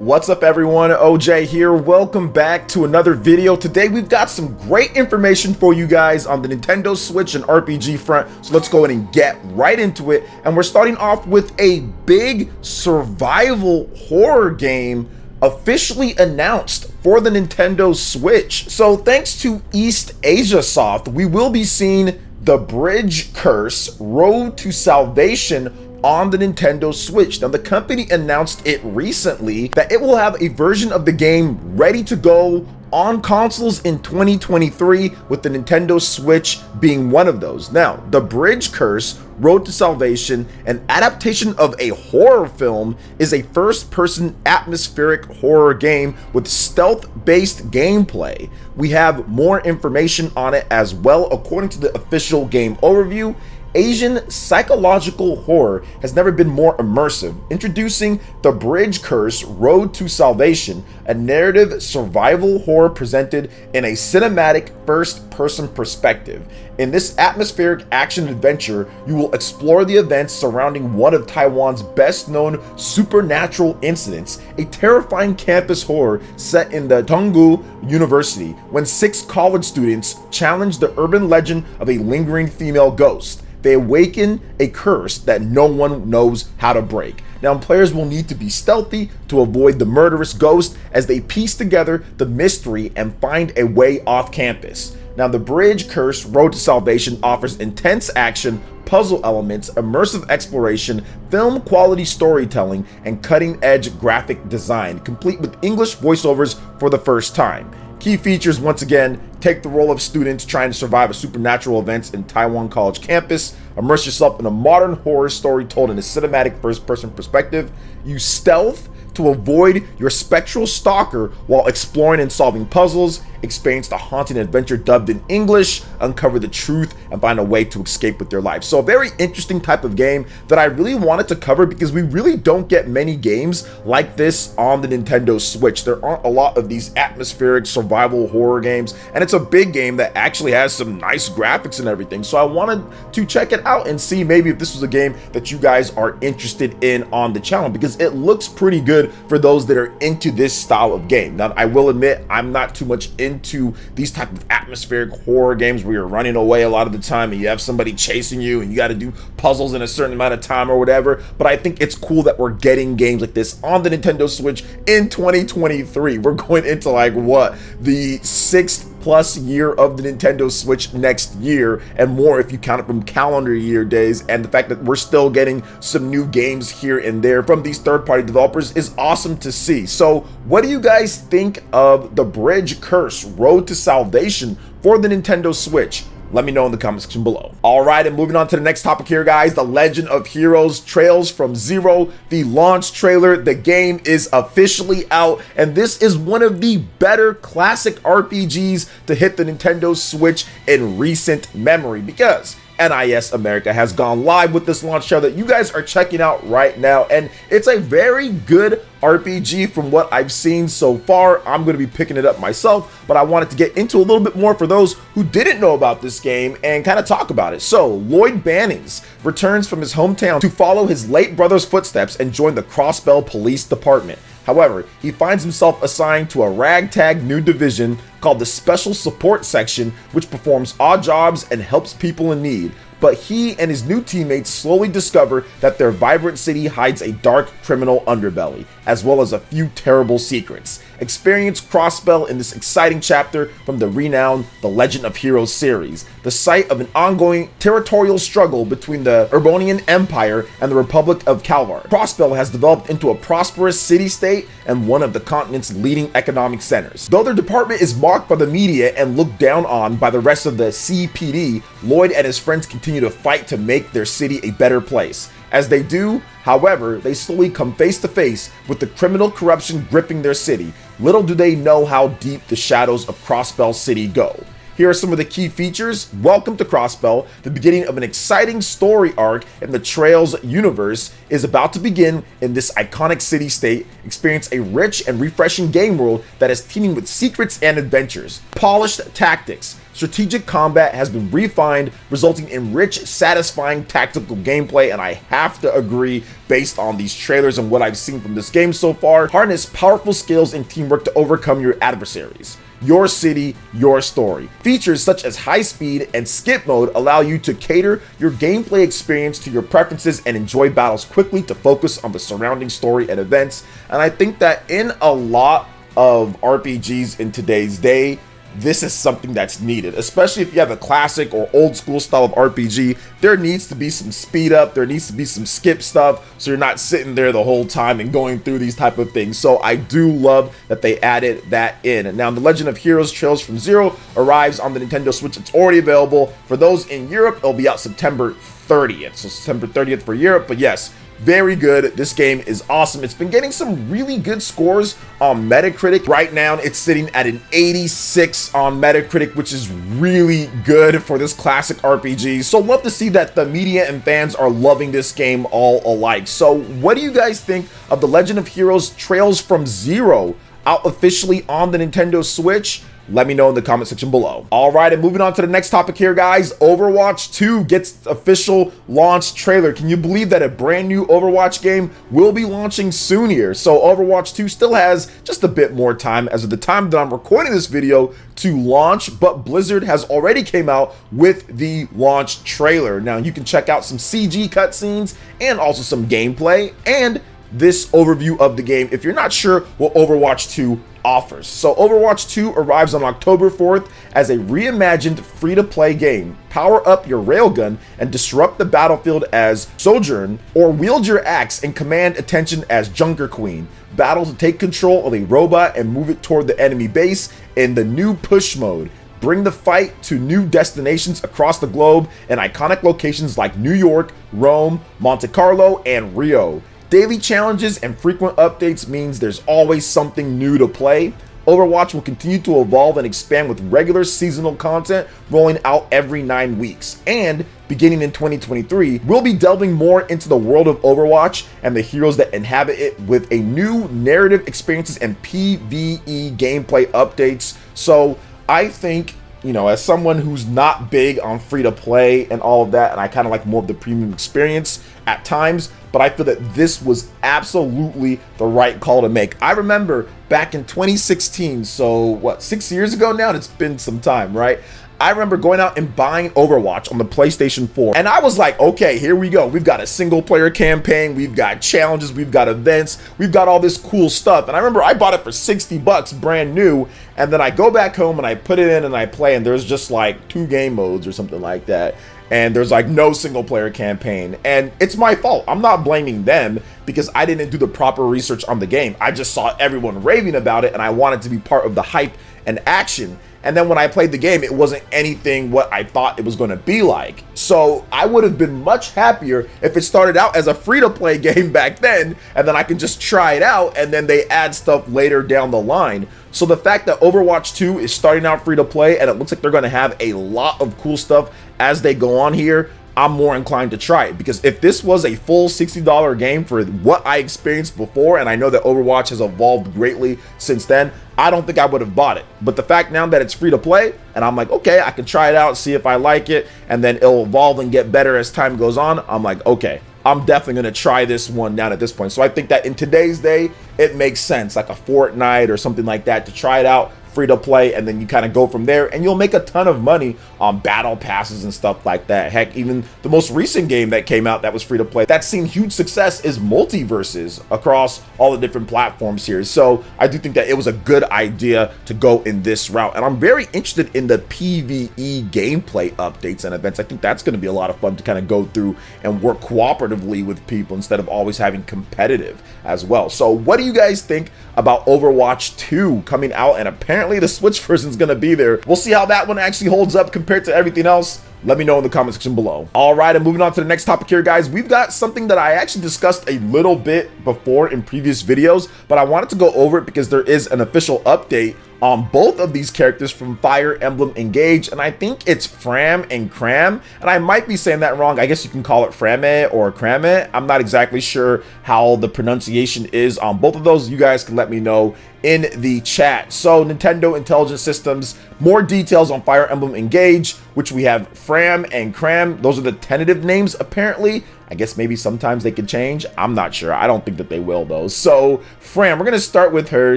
What's up everyone, OJ here. Welcome back to another video. Today we've got some great information for you guys on the Nintendo Switch and RPG front. So let's go ahead and get right into it. And we're starting off with a big survival horror game officially announced for the Nintendo Switch. So thanks to East Asia Soft, we will be seeing The Bridge Curse: Road to Salvation on the Nintendo Switch. Now, the company announced it recently that it will have a version of the game ready to go on consoles in 2023, with the Nintendo Switch being one of those. Now, The Bridge Curse: Road to Salvation, an adaptation of a horror film, is a first-person atmospheric horror game with stealth-based gameplay. We have more information on it as well. According to the official game overview, Asian psychological horror has never been more immersive. Introducing The Bridge Curse: Road to Salvation, a narrative survival horror presented in a cinematic first-person perspective. In this atmospheric action-adventure, you will explore the events surrounding one of Taiwan's best-known supernatural incidents, a terrifying campus horror set in the Tonggu University, when 6 college students challenge the urban legend of a lingering female ghost. They awaken a curse that no one knows how to break. Now, players will need to be stealthy to avoid the murderous ghost as they piece together the mystery and find a way off campus. Now, The Bridge Curse: Road to Salvation offers intense action, puzzle elements, immersive exploration, film quality storytelling, and cutting-edge graphic design, complete with English voiceovers for the first time. Key features, once again, take the role of students trying to survive a supernatural events in Taiwan College campus, immerse yourself in a modern horror story told in a cinematic first-person perspective, use stealth to avoid your spectral stalker while exploring and solving puzzles, experience the haunting adventure dubbed in English, uncover the truth, and find a way to escape with your life. So a very interesting type of game that I really wanted to cover because we really don't get many games like this on the Nintendo Switch. There aren't a lot of these atmospheric survival horror games, and it's a big game that actually has some nice graphics and everything. So I wanted to check it out and see maybe if this was a game that you guys are interested in on the channel, because it looks pretty good for those that are into this style of game. Now, I will admit I'm not too much into these type of atmospheric horror games where you're running away a lot of the time and you have somebody chasing you and you got to do puzzles in a certain amount of time or whatever. But I think it's cool that we're getting games like this on the Nintendo Switch in 2023. We're going into like what, the 6th plus year of the Nintendo Switch next year, and more if you count it from calendar year days. And the fact that we're still getting some new games here and there from these third-party developers is awesome to see. So what do you guys think of The Bridge Curse: Road to Salvation for the Nintendo Switch? Let me know in the comment section below. All right, and moving on to the next topic here, guys. The Legend of Heroes Trails from Zero, the launch trailer. The game is officially out, and this is one of the better classic RPGs to hit the Nintendo Switch in recent memory, because NIS America has gone live with this launch trailer that you guys are checking out right now, and it's a very good RPG from what I've seen so far. I'm going to be picking it up myself, but I wanted to get into a little bit more for those who didn't know about this game and kind of talk about it. So, Lloyd Bannings returns from his hometown to follow his late brother's footsteps and join the Crossbell Police Department. However, he finds himself assigned to a ragtag new division called the Special Support Section, which performs odd jobs and helps people in need. But he and his new teammates slowly discover that their vibrant city hides a dark criminal underbelly, as well as a few terrible secrets. Experience Crossbell in this exciting chapter from the renowned The Legend of Heroes series, the site of an ongoing territorial struggle between the Urbonian Empire and the Republic of Calvar. Crossbell has developed into a prosperous city-state and one of the continent's leading economic centers. Though their department is mocked by the media and looked down on by the rest of the CPD, Lloyd and his friends continue to fight to make their city a better place. As they do, however, they slowly come face to face with the criminal corruption gripping their city. Little do they know how deep the shadows of Crossbell City go. Here are some of the key features. Welcome to Crossbell. The beginning of an exciting story arc in the Trails universe is about to begin in this iconic city-state. Experience a rich and refreshing game world that is teeming with secrets and adventures. Polished tactics. strategic combat has been refined, resulting in rich, satisfying tactical gameplay, and I have to agree, based on these trailers and what I've seen from this game so far. Harness powerful skills and teamwork to overcome your adversaries. Your city, your story. Features such as high speed and skip mode allow you to cater your gameplay experience to your preferences and enjoy battles quickly to focus on the surrounding story and events. And I think that in a lot of RPGs in today's day, this is something that's needed, especially if you have a classic or old school style of RPG. There needs to be some speed up, there needs to be some skip stuff, so you're not sitting there the whole time and going through these type of things. So I do love that they added that in. Now, The Legend of Heroes Trails from Zero arrives on the Nintendo Switch. It's already available. For those in Europe, it'll be out September 30th. So September 30th for Europe, but yes, very good. This game is awesome. It's been getting some really good scores on Metacritic. Right now, it's sitting at an 86 on Metacritic, which is really good for this classic RPG. So love to see that the media and fans are loving this game all alike. So what do you guys think of The Legend of Heroes Trails from Zero, out officially on the Nintendo Switch? Let me know in the comment section below. All right, and moving on to the next topic here, guys. Overwatch 2 gets official launch trailer. Can you believe that a brand new Overwatch game will be launching soon here? So Overwatch 2 still has just a bit more time as of the time that I'm recording this video to launch, but Blizzard has already came out with the launch trailer. Now you can check out some CG cutscenes and also some gameplay and this overview of the game if you're not sure what Overwatch 2 offers. So Overwatch 2 arrives on October 4th as a reimagined free-to-play game. Power up your railgun and disrupt the battlefield as Sojourn, or wield your axe and command attention as Junker Queen. Battle to take control of a robot and move it toward the enemy base in the new push mode. Bring the fight to new destinations across the globe and iconic locations like New York, Rome, Monte Carlo, and Rio. Daily challenges and frequent updates means there's always something new to play. Overwatch will continue to evolve and expand with regular seasonal content rolling out every 9 weeks. And beginning in 2023, we'll be delving more into the world of Overwatch and the heroes that inhabit it with a new narrative experiences and PvE gameplay updates. So I think, you know, as someone who's not big on free to play and all of that, and I kind of like more of the premium experience at times, but I feel that this was absolutely the right call to make. I remember back in 2016, so what, 6 years ago now? It's been some time, right? I remember going out and buying Overwatch on the PlayStation 4, and I was like, okay, here we go. We've got a single player campaign, we've got challenges, we've got events, we've got all this cool stuff. And I remember I bought it for 60 bucks brand new, and then I go back home and I put it in and I play, and there's just like 2 game modes or something like that. And there's like no single player campaign, and it's my fault. I'm not blaming them because I didn't do the proper research on the game. I just saw everyone raving about it and I wanted to be part of the hype and action. And then when I played the game, it wasn't anything what I thought it was going to be like. So I would have been much happier if it started out as a free-to-play game back then, and then I can just try it out, and then they add stuff later down the line. So the fact that Overwatch 2 is starting out free-to-play, and it looks like they're going to have a lot of cool stuff as they go on here, I'm more inclined to try it. Because if this was a full $60 game for what I experienced before, and I know that Overwatch has evolved greatly since then, I don't think I would have bought it. But the fact now that it's free to play, and I'm like, okay, I can try it out, see if I like it, and then it'll evolve and get better as time goes on, I'm like, okay, I'm definitely going to try this one down at this point. So I think that in today's day, it makes sense, like a Fortnite or something like that, to try it out free to play, and then you kind of go from there, and you'll make a ton of money on battle passes and stuff like that. Heck, even the most recent game that came out that was free to play that's seen huge success is Multiverses across all the different platforms here. So I do think that it was a good idea to go in this route, and I'm very interested in the PvE gameplay updates and events. I think that's going to be a lot of fun to kind of go through and work cooperatively with people instead of always having competitive as well. So what do you guys think about Overwatch 2 coming out? And apparently the Switch version is going to be there. We'll see how that one actually holds up compared to everything else. Let me know in the comment section below. All right, and moving on to the next topic here, guys. We've got something that I actually discussed a little bit before in previous videos, but I wanted to go over it because there is an official update on both of these characters from Fire Emblem Engage, and I think it's Fram and Cram, and I might be saying that wrong. I guess you can call it Frame or Crame. I'm not exactly sure how the pronunciation is on both of those. You guys can let me know in the chat. So Nintendo Intelligent Systems More details on Fire Emblem Engage, which we have Fram and Cram. Those are the tentative names, apparently. I guess maybe sometimes they could change. I'm not sure. I don't think that they will, though. So, Fram, we're going to start with her.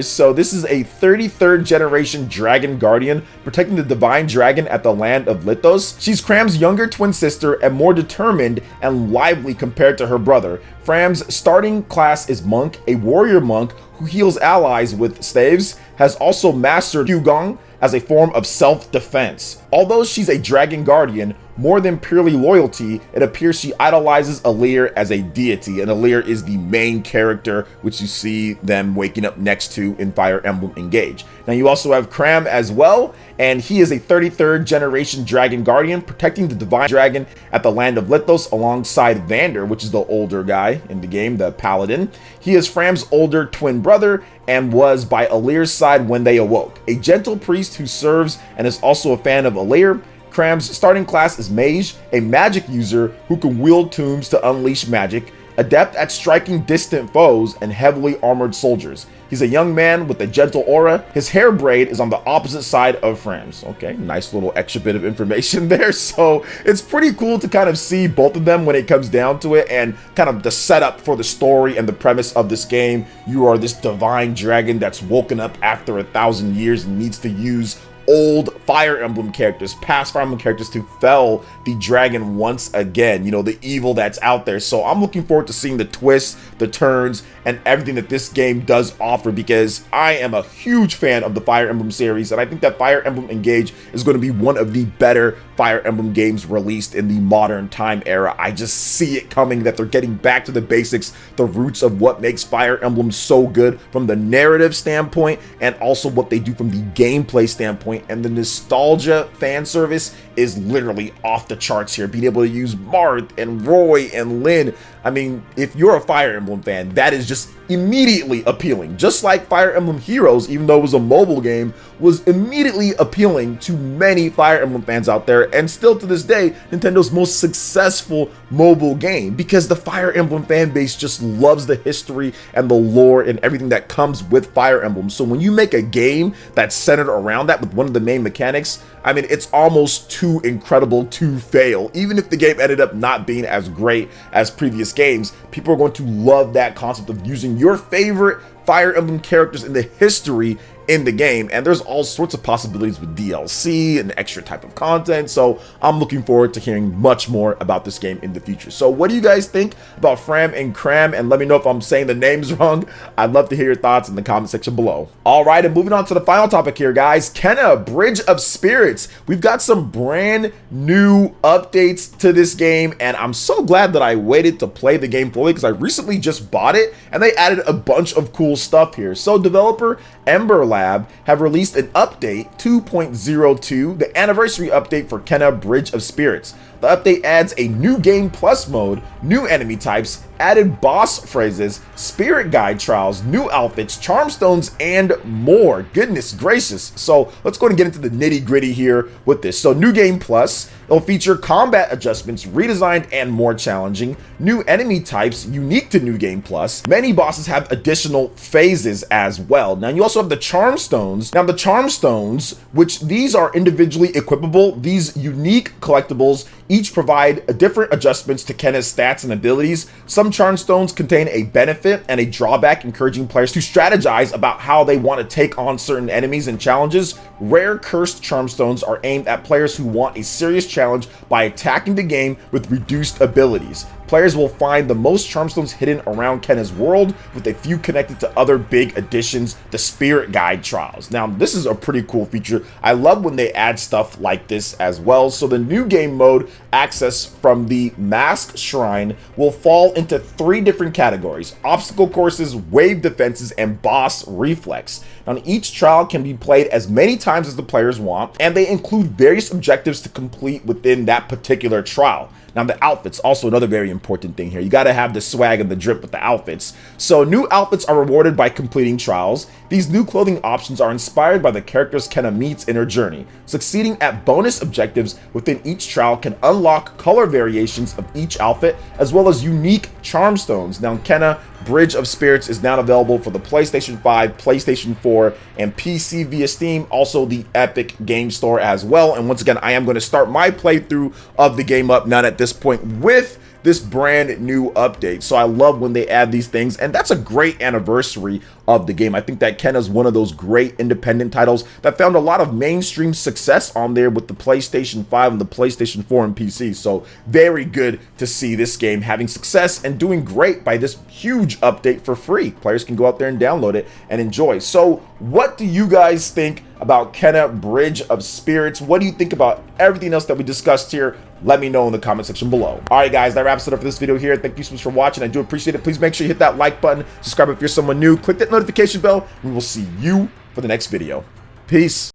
So, this is a 33rd generation dragon guardian protecting the divine dragon at the land of Lithos. She's Cram's younger twin sister and more determined and lively compared to her brother. Fram's starting class is Monk, a warrior monk who heals allies with staves, has also mastered Hugong as a form of self-defense. Although she's a dragon guardian, more than purely loyalty, it appears she idolizes Alear as a deity, and Alear is the main character which you see them waking up next to in Fire Emblem Engage. Now you also have Cram as well, and he is a 33rd generation dragon guardian protecting the divine dragon at the land of Lithos alongside Vander, which is the older guy in the game, the paladin. He is Fram's older twin brother and was by Alear's side when they awoke. A gentle priest who serves and is also a fan of Alear. Cram's starting class is Mage, a magic user who can wield tombs to unleash magic, adept at striking distant foes and heavily armored soldiers. He's a young man with a gentle aura. His hair braid is on the opposite side of Fram's. Okay, nice little extra bit of information there. So it's pretty cool to kind of see both of them when it comes down to it, and kind of the setup for the story and the premise of this game. You are this divine dragon that's woken up after 1,000 years and needs to use old Fire Emblem characters, past Fire Emblem characters, to fell the dragon once again, you know, the evil that's out there. So I'm looking forward to seeing the twists, the turns, and everything that this game does offer, because I am a huge fan of the Fire Emblem series, and I think that Fire Emblem Engage is going to be one of the better Fire Emblem games released in the modern time era. I just see it coming, that they're getting back to the basics, the roots of what makes Fire Emblem so good from the narrative standpoint, and also what they do from the gameplay standpoint. And the nostalgia fan service is literally off the charts here. Being able to use Marth and Roy and Lynn. I mean, if you're a Fire Emblem fan, that is just immediately appealing. Just like Fire Emblem Heroes, even though it was a mobile game, was immediately appealing to many Fire Emblem fans out there, and still to this day, Nintendo's most successful mobile game, because the Fire Emblem fan base just loves the history and the lore and everything that comes with Fire Emblem. So when you make a game that's centered around that with one of the main mechanics, I mean, it's almost too incredible to fail. Even if the game ended up not being as great as previous games, people are going to love that concept of using your favorite Fire Emblem characters in the history in the game, and there's all sorts of possibilities with DLC and extra type of content. So I'm looking forward to hearing much more about this game in the future. So what do you guys think about Fram and Cram? And let me know if I'm saying the names wrong. I'd love to hear your thoughts in the comment section below. All right, and moving on to the final topic here, guys. Kena, Bridge of Spirits. We've got some brand new updates to this game, and I'm so glad that I waited to play the game fully, because I recently just bought it and they added a bunch of cool stuff here. So developer Ember Lab have released an update 2.02, the anniversary update for Kena Bridge of Spirits. The update adds a new game plus mode, new enemy types, added boss phrases, spirit guide trials, new outfits, charm stones, and more. Goodness gracious. So let's go and get into the nitty gritty here with this. So new game plus, it'll feature combat adjustments, redesigned and more challenging, new enemy types unique to new game plus. Many bosses have additional phases as well. Now you also have the charm stones. Now the charm stones, which these are individually equipable, these unique collectibles each provide different adjustments to Kena's stats and abilities. Some charm stones contain a benefit and a drawback, encouraging players to strategize about how they want to take on certain enemies and challenges. Rare cursed charm stones are aimed at players who want a serious challenge by attacking the game with reduced abilities. Players will find the most charm stones hidden around Kena's world, with a few connected to other big additions, the spirit guide trials. Now this is a pretty cool feature. I love when they add stuff like this as well. So the new game mode access from the Mask Shrine will fall into 3 different categories: obstacle courses, wave defenses, and boss reflex. Now each trial can be played as many times as the players want, and they include various objectives to complete within that particular trial. Now the outfits, also another very important thing here. You got to have the swag and the drip with the outfits. So new outfits are rewarded by completing trials. These new clothing options are inspired by the characters Kena meets in her journey. Succeeding at bonus objectives within each trial can unlock color variations of each outfit, as well as unique charm stones. Now Kena Bridge of Spirits is now available for the PlayStation 5, PlayStation 4, and PC via Steam, also the Epic Game Store as well. And once again, I am going to start my playthrough of the game up now at this point with this brand new update. So I love when they add these things, and that's a great anniversary of the game. I think that Kenna's one of those great independent titles that found a lot of mainstream success on there with the PlayStation 5 and the PlayStation 4 and PC. So very good to see this game having success and doing great by this huge update for free. Players can go out there and download it and enjoy. So what do you guys think about Kenna Bridge of Spirits? What do you think about everything else that we discussed here? Let me know in the comment section below. All right, guys, that wraps it up for this video here. Thank you so much for watching. I do appreciate it. Please make sure you hit that like button, subscribe if you're someone new, click that notification bell, and we will see you for the next video. Peace.